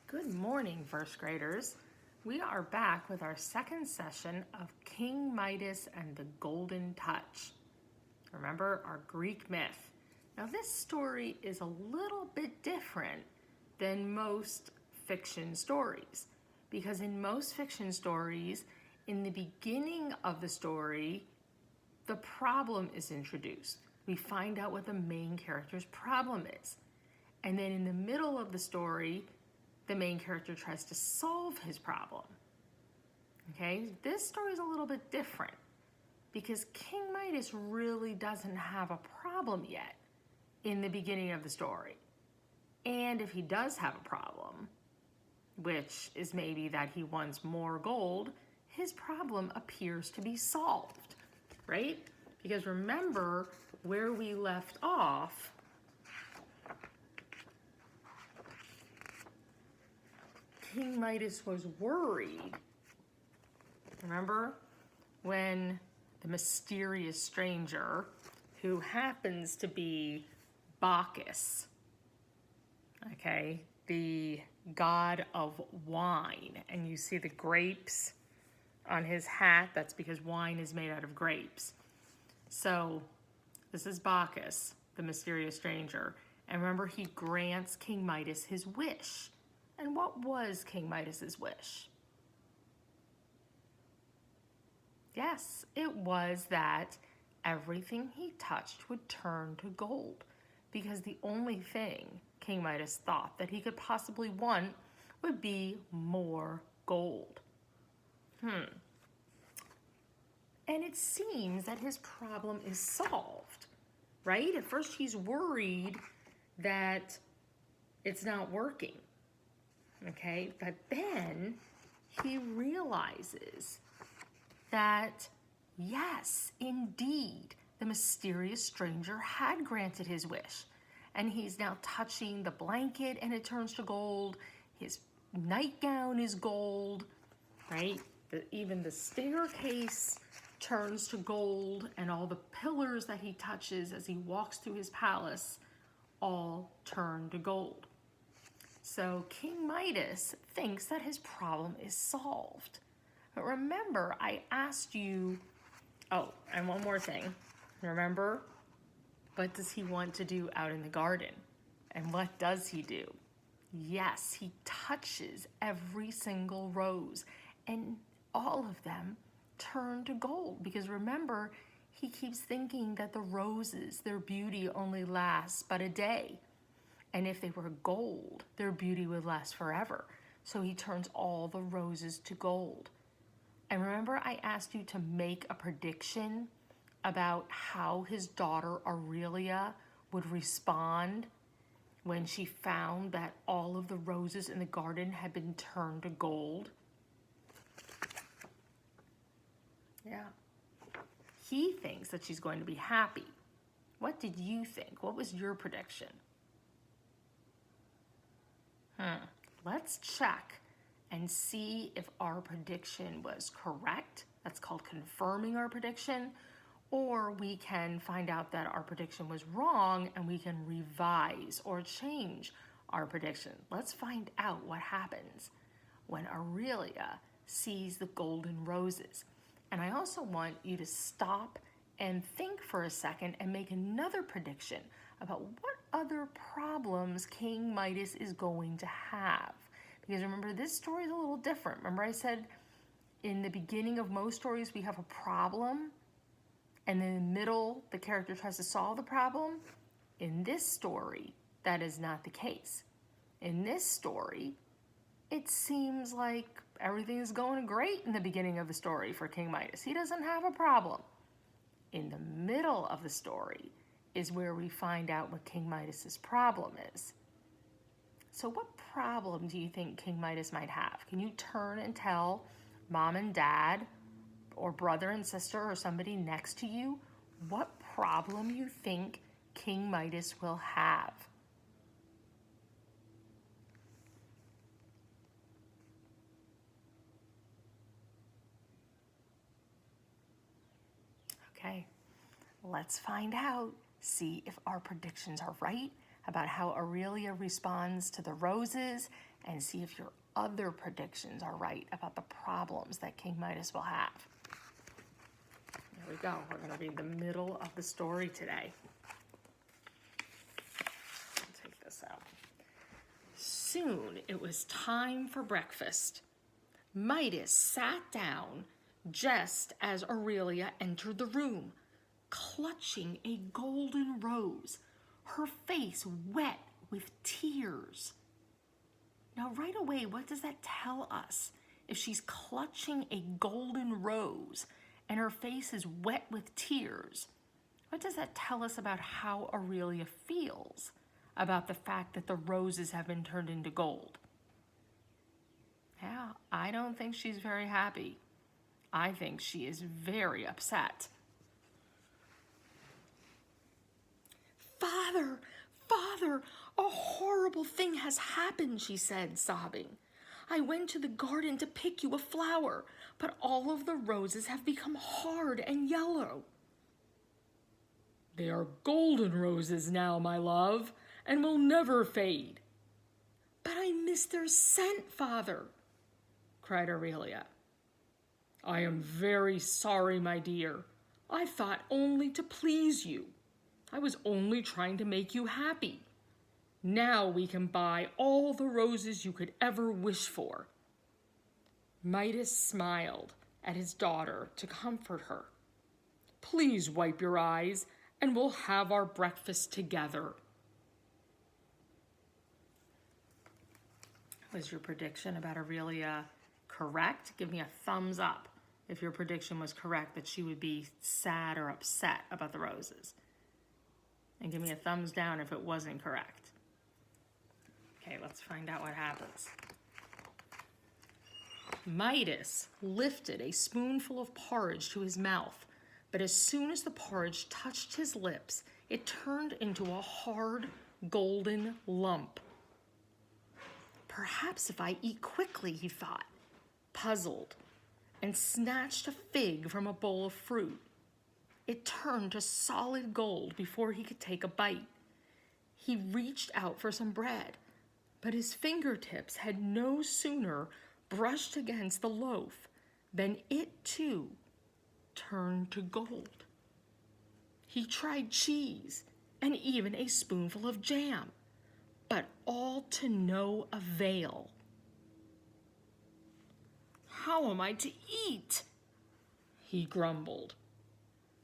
Good morning, first graders. We are back with our second session of King Midas and the Golden Touch. Remember our Greek myth. Now this story is a little bit different than most fiction stories because in most fiction stories, in the beginning of the story, the problem is introduced. We find out what the main character's problem is. And then in the middle of the story, the main character tries to solve his problem. Okay, this story is a little bit different because King Midas really doesn't have a problem yet in the beginning of the story. And if he does have a problem, which is maybe that he wants more gold, his problem appears to be solved, right? Because remember where we left off, King Midas was worried. Remember when the mysterious stranger, who happens to be Bacchus, okay, the god of wine, and you see the grapes on his hat, that's because wine is made out of grapes. So this is Bacchus, the mysterious stranger, and remember he grants King Midas his wish. And what was King Midas's wish? Yes, it was that everything he touched would turn to gold, because the only thing King Midas thought that he could possibly want would be more gold. And it seems that his problem is solved, right? At first he's worried that it's not working. Okay, but then he realizes that, yes, indeed, the mysterious stranger had granted his wish. And he's now touching the blanket and it turns to gold. His nightgown is gold, right? Even the staircase turns to gold, and all the pillars that he touches as he walks through his palace all turn to gold. So King Midas thinks that his problem is solved. But remember, I asked you, oh, and one more thing. Remember, what does he want to do out in the garden? And what does he do? Yes, he touches every single rose, and all of them turn to gold. Because remember, he keeps thinking that the roses, their beauty only lasts but a day. And if they were gold, their beauty would last forever. So he turns all the roses to gold. And remember I asked you to make a prediction about how his daughter Aurelia would respond when she found that all of the roses in the garden had been turned to gold? Yeah. He thinks that she's going to be happy. What did you think? What was your prediction? Let's check and see if our prediction was correct. That's called confirming our prediction. Or we can find out that our prediction was wrong and we can revise or change our prediction. Let's find out what happens when Aurelia sees the golden roses. And I also want you to stop and think for a second and make another prediction about what other problems King Midas is going to have. Because remember, this story is a little different. Remember I said in the beginning of most stories we have a problem, and in the middle the character tries to solve the problem? In this story, that is not the case. In this story, it seems like everything is going great in the beginning of the story for King Midas. He doesn't have a problem. In the middle of the story is where we find out what King Midas's problem is. So what problem do you think King Midas might have? Can you turn and tell mom and dad or brother and sister or somebody next to you what problem you think King Midas will have? Okay, let's find out. See if our predictions are right about how Aurelia responds to the roses and see if your other predictions are right about the problems that King Midas will have. Here we go. We're going to read the middle of the story today. I'll take this out. Soon it was time for breakfast. Midas sat down just as Aurelia entered the room, clutching a golden rose, her face wet with tears. Now, right away, what does that tell us? If she's clutching a golden rose and her face is wet with tears, what does that tell us about how Aurelia feels about the fact that the roses have been turned into gold? Yeah, I don't think she's very happy. I think she is very upset. Father, Father, a horrible thing has happened, she said, sobbing. I went to the garden to pick you a flower, but all of the roses have become hard and yellow. They are golden roses now, my love, and will never fade. But I miss their scent, Father, cried Aurelia. I am very sorry, my dear. I thought only to please you. I was only trying to make you happy. Now we can buy all the roses you could ever wish for. Midas smiled at his daughter to comfort her. Please wipe your eyes and we'll have our breakfast together. Was your prediction about Aurelia correct? Give me a thumbs up if your prediction was correct that she would be sad or upset about the roses. And give me a thumbs down if it wasn't correct. Okay, let's find out what happens. Midas lifted a spoonful of porridge to his mouth, but as soon as the porridge touched his lips, it turned into a hard, golden lump. Perhaps if I eat quickly, he thought, puzzled, and snatched a fig from a bowl of fruit. It turned to solid gold before he could take a bite. He reached out for some bread, but his fingertips had no sooner brushed against the loaf than it too turned to gold. He tried cheese and even a spoonful of jam, but all to no avail. How am I to eat? He grumbled.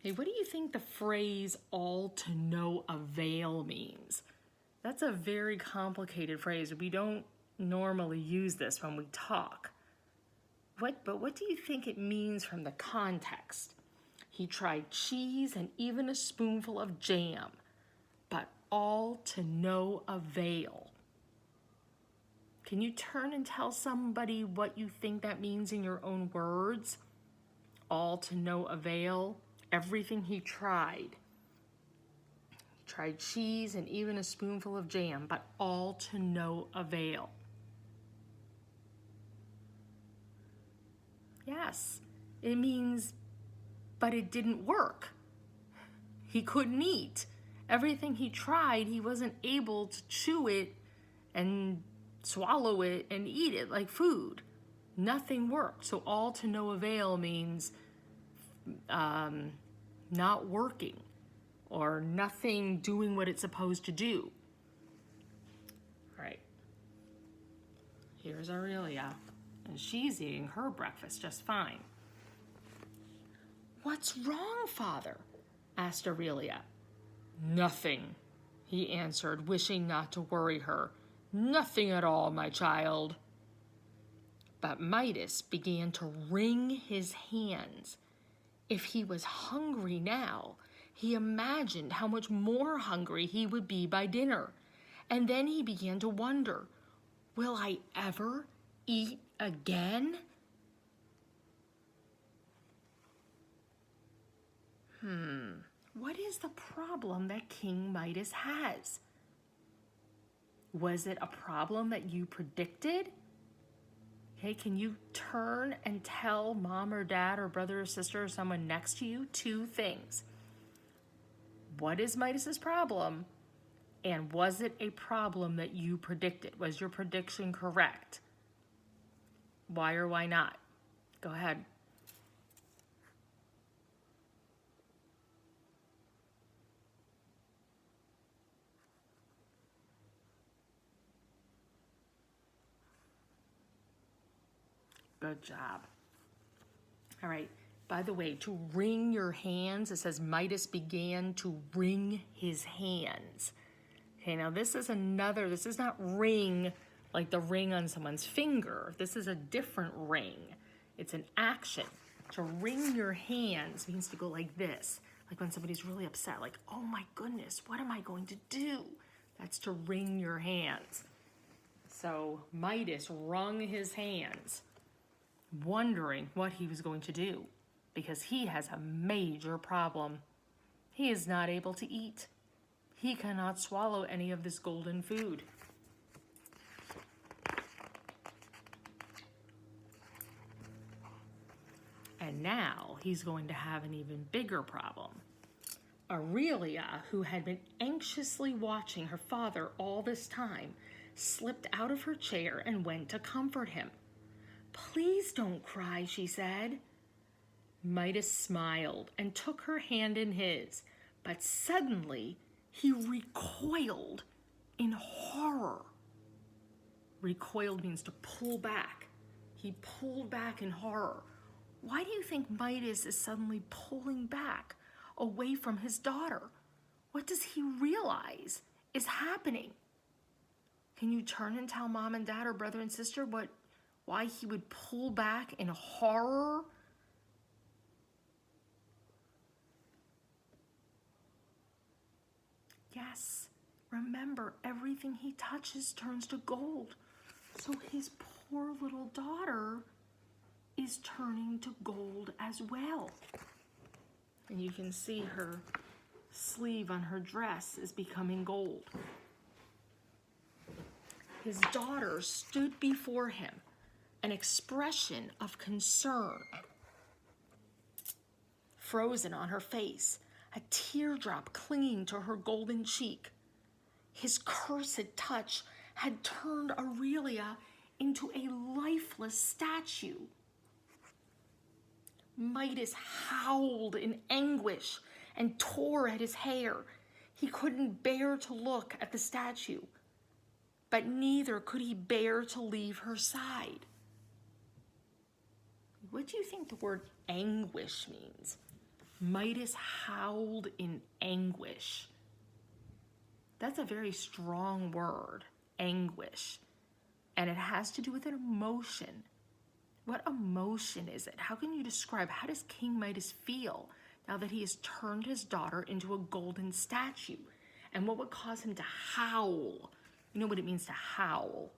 Hey, what do you think the phrase all to no avail means? That's a very complicated phrase. We don't normally use this when we talk. But what do you think it means from the context? He tried cheese and even a spoonful of jam, but all to no avail. Can you turn and tell somebody what you think that means in your own words? All to no avail. Everything he tried. He tried cheese and even a spoonful of jam, but all to no avail. Yes, it means, but it didn't work. He couldn't eat. Everything he tried, he wasn't able to chew it and swallow it and eat it like food. Nothing worked. So all to no avail means not working or nothing doing what it's supposed to do. All right. Here's Aurelia, and she's eating her breakfast just fine. What's wrong, Father? Asked Aurelia. Nothing, he answered, wishing not to worry her. Nothing at all, my child. But Midas began to wring his hands. If he was hungry now, he imagined how much more hungry he would be by dinner. And then he began to wonder, will I ever eat again? What is the problem that King Midas has? Was it a problem that you predicted? Okay, can you turn and tell mom or dad or brother or sister or someone next to you two things? What is Midas's problem? And was it a problem that you predicted? Was your prediction correct? Why or why not? Go ahead. Good job. All right. By the way, to wring your hands, it says Midas began to wring his hands. Okay, now this is not ring like the ring on someone's finger. This is a different ring. It's an action. To wring your hands means to go like this. Like when somebody's really upset, like, oh my goodness, what am I going to do? That's to wring your hands. So Midas wrung his hands, wondering what he was going to do, because he has a major problem. He is not able to eat. He cannot swallow any of this golden food. And now he's going to have an even bigger problem. Aurelia, who had been anxiously watching her father all this time, slipped out of her chair and went to comfort him. "Please don't cry," she said. Midas smiled and took her hand in his, but suddenly he recoiled in horror. Recoiled means to pull back. He pulled back in horror. Why do you think Midas is suddenly pulling back away from his daughter? What does he realize is happening? Can you turn and tell mom and dad or brother and sister why he would pull back in horror? Yes, remember, everything he touches turns to gold. So his poor little daughter is turning to gold as well. And you can see her sleeve on her dress is becoming gold. His daughter stood before him, an expression of concern frozen on her face, a teardrop clinging to her golden cheek. His cursed touch had turned Aurelia into a lifeless statue. Midas howled in anguish and tore at his hair. He couldn't bear to look at the statue, but neither could he bear to leave her side. What do you think the word anguish means? Midas howled in anguish. That's a very strong word, anguish. And it has to do with an emotion. What emotion is it? How can you describe, how does King Midas feel now that he has turned his daughter into a golden statue? And what would cause him to howl? You know what it means to howl?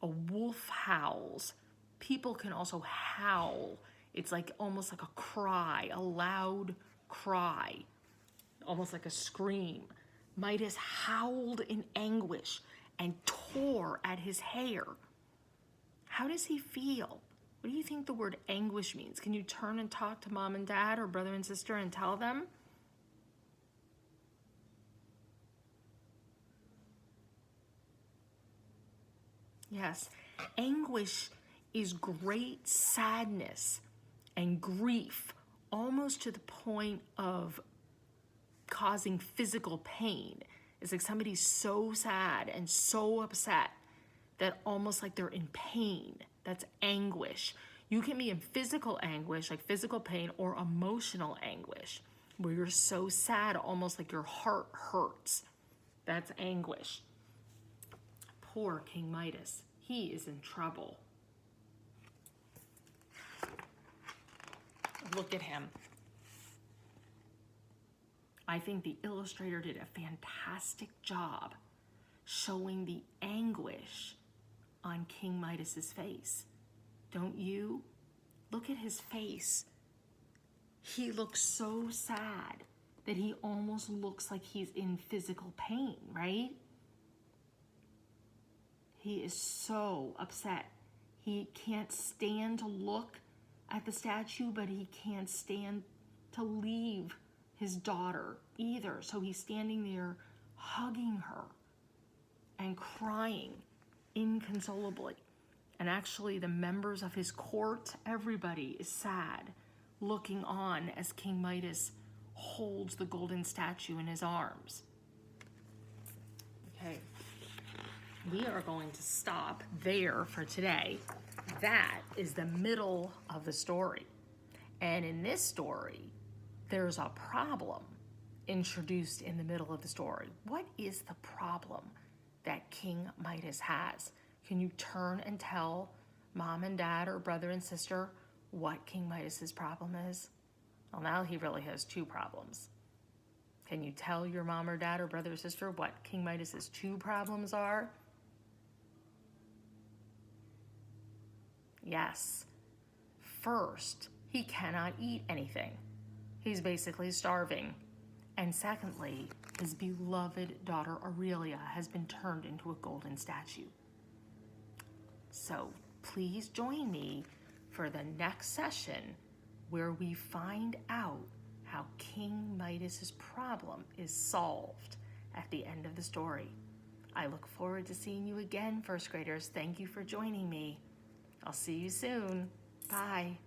A wolf howls. People can also howl. It's like almost like a cry, a loud cry, almost like a scream. Midas howled in anguish and tore at his hair. How does he feel? What do you think the word anguish means? Can you turn and talk to mom and dad or brother and sister and tell them? Yes, anguish is great sadness and grief, almost to the point of causing physical pain. It's like somebody's so sad and so upset that almost like they're in pain. That's anguish. You can be in physical anguish, like physical pain, or emotional anguish, where you're so sad, almost like your heart hurts. That's anguish. Poor King Midas. He is in trouble. Look at him. I think the illustrator did a fantastic job showing the anguish on King Midas's face. Don't you? Look at his face. He looks so sad that he almost looks like he's in physical pain, right? He is so upset. He can't stand to look at the statue, but he can't stand to leave his daughter either. So he's standing there hugging her, and crying inconsolably. And actually, the members of his court, everybody is sad, looking on as King Midas holds the golden statue in his arms. Okay, we are going to stop there for today. That is the middle of the story. And in this story, there's a problem introduced in the middle of the story. What is the problem that King Midas has? Can you turn and tell mom and dad or brother and sister what King Midas's problem is? Well, now he really has two problems. Can you tell your mom or dad or brother or sister what King Midas's two problems are? Yes. First, he cannot eat anything. He's basically starving. And secondly, his beloved daughter Aurelia has been turned into a golden statue. So please join me for the next session where we find out how King Midas's problem is solved at the end of the story. I look forward to seeing you again, first graders. Thank you for joining me. I'll see you soon. Bye.